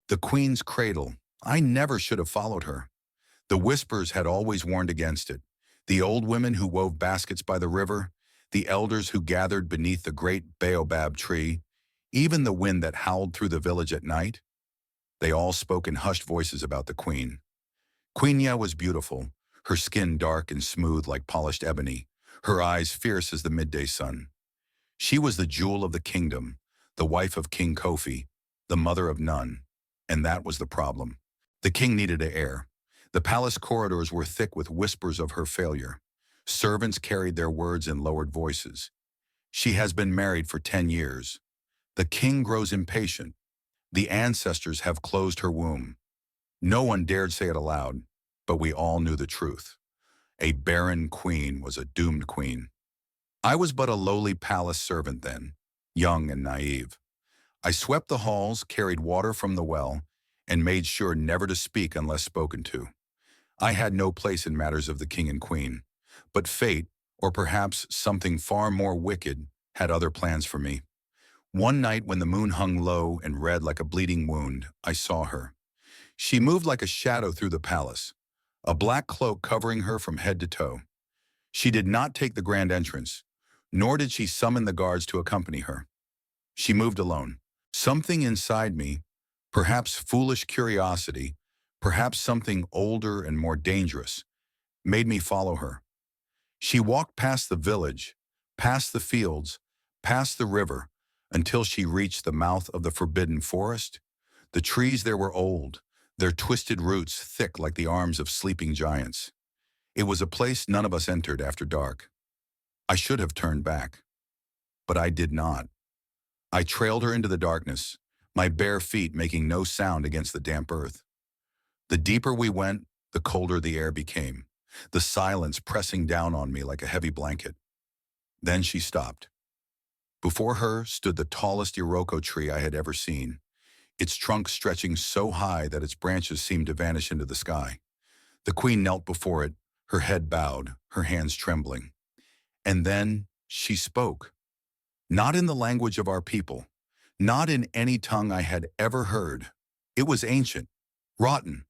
The queen's cradle. I never should have followed her. The whispers had always warned against it. The old women who wove baskets by the river, the elders who gathered beneath the great baobab tree, even the wind that howled through the village at night, they all spoke in hushed voices about the queen. Queen was beautiful, her skin dark and smooth like polished ebony, her eyes fierce as the midday sun. She was the jewel of the kingdom, the wife of King Kofi, the mother of none. And that was the problem. The king needed an heir. The palace corridors were thick with whispers of her failure. Servants carried their words in lowered voices. She has been married for 10 years. The king grows impatient. The ancestors have closed her womb. No one dared say it aloud, but we all knew the truth. A barren queen was a doomed queen. I was but a lowly palace servant then, young and naive. I swept the halls, carried water from the well, and made sure never to speak unless spoken to. I had no place in matters of the king and queen, but fate, or perhaps something far more wicked, had other plans for me. One night when the moon hung low and red like a bleeding wound, I saw her. She moved like a shadow through the palace, a black cloak covering her from head to toe. She did not take the grand entrance, nor did she summon the guards to accompany her. She moved alone. Something inside me, perhaps foolish curiosity, perhaps something older and more dangerous, made me follow her. She walked past the village, past the fields, past the river, until she reached the mouth of the forbidden forest. The trees there were old, their twisted roots thick like the arms of sleeping giants. It was a place none of us entered after dark. I should have turned back, but I did not. I trailed her into the darkness, my bare feet making no sound against the damp earth. The deeper we went, the colder the air became, the silence pressing down on me like a heavy blanket. Then she stopped. Before her stood the tallest iroko tree I had ever seen, its trunk stretching so high that its branches seemed to vanish into the sky. The queen knelt before it, her head bowed, her hands trembling. And then she spoke. Not in the language of our people, not in any tongue I had ever heard. It was ancient, rotten.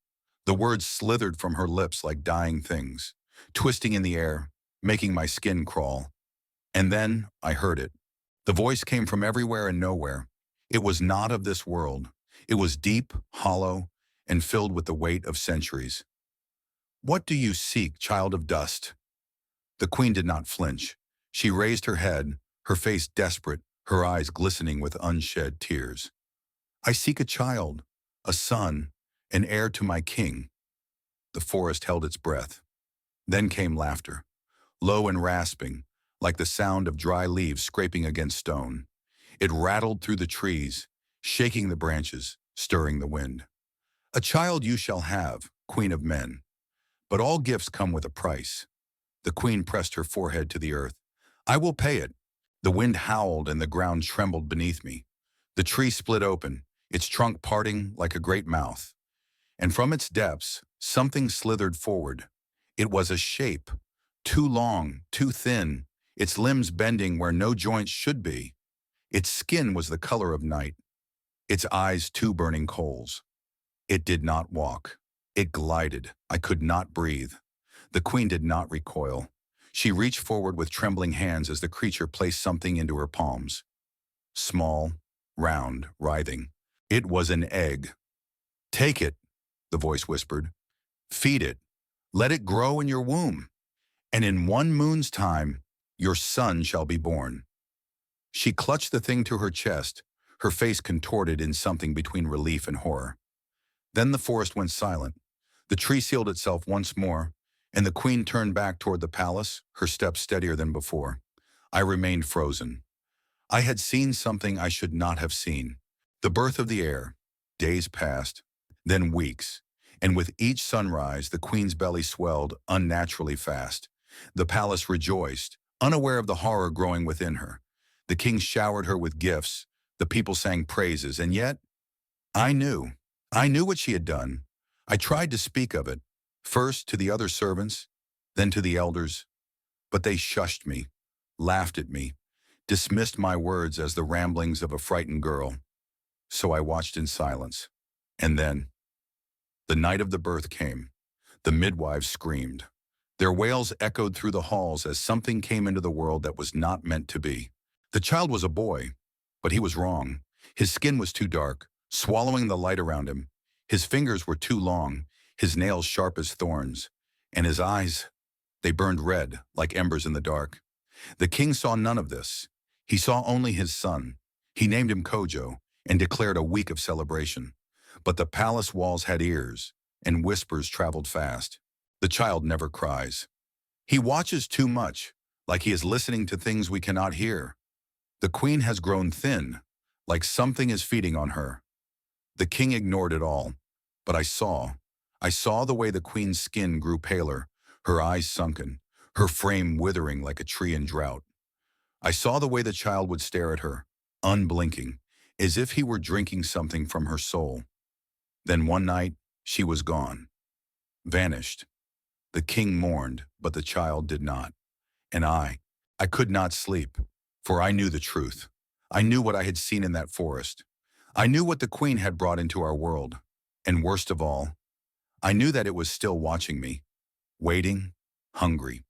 The words slithered from her lips like dying things, twisting in the air, making my skin crawl. And then I heard it. The voice came from everywhere and nowhere. It was not of this world. It was deep, hollow, and filled with the weight of centuries. What do you seek, child of dust? The queen did not flinch. She raised her head, her face desperate, her eyes glistening with unshed tears. I seek a child, a son, an heir to my king. The forest held its breath. Then came laughter, low and rasping, like the sound of dry leaves scraping against stone. It rattled through the trees, shaking the branches, stirring the wind. A child you shall have, queen of men. But all gifts come with a price. The queen pressed her forehead to the earth. I will pay it. The wind howled and the ground trembled beneath me. The tree split open, its trunk parting like a great mouth. And from its depths, something slithered forward. It was a shape, too long, too thin, its limbs bending where no joints should be. Its skin was the color of night, its eyes two burning coals. It did not walk. It glided. I could not breathe. The queen did not recoil. She reached forward with trembling hands as the creature placed something into her palms. Small, round, writhing. It was an egg. Take it, the voice whispered. Feed it. Let it grow in your womb. And in 1 moon's time, your son shall be born. She clutched the thing to her chest, her face contorted in something between relief and horror. Then the forest went silent. The tree sealed itself once more, and the queen turned back toward the palace, her steps steadier than before. I remained frozen. I had seen something I should not have seen. The birth of the heir. Days passed, then weeks, and with each sunrise the queen's belly swelled unnaturally fast. The palace rejoiced, unaware of the horror growing within her. The king showered her with gifts, the people sang praises, and yet I knew. I knew what she had done. I tried to speak of it, first to the other servants, then to the elders, but they shushed me, laughed at me, dismissed my words as the ramblings of a frightened girl. So I watched in silence. And then, the night of the birth came. The midwives screamed. Their wails echoed through the halls as something came into the world that was not meant to be. The child was a boy, but he was wrong. His skin was too dark, swallowing the light around him. His fingers were too long, his nails sharp as thorns, and his eyes, they burned red like embers in the dark. The king saw none of this. He saw only his son. He named him Kojo and declared a week of celebration. But the palace walls had ears, and whispers traveled fast. The child never cries. He watches too much, like he is listening to things we cannot hear. The queen has grown thin, like something is feeding on her. The king ignored it all, but I saw the way the queen's skin grew paler, her eyes sunken, her frame withering like a tree in drought. I saw the way the child would stare at her, unblinking, as if he were drinking something from her soul. Then one night, she was gone, vanished. The king mourned, but the child did not. And I could not sleep, for I knew the truth. I knew what I had seen in that forest. I knew what the queen had brought into our world. And worst of all, I knew that it was still watching me, waiting, hungry.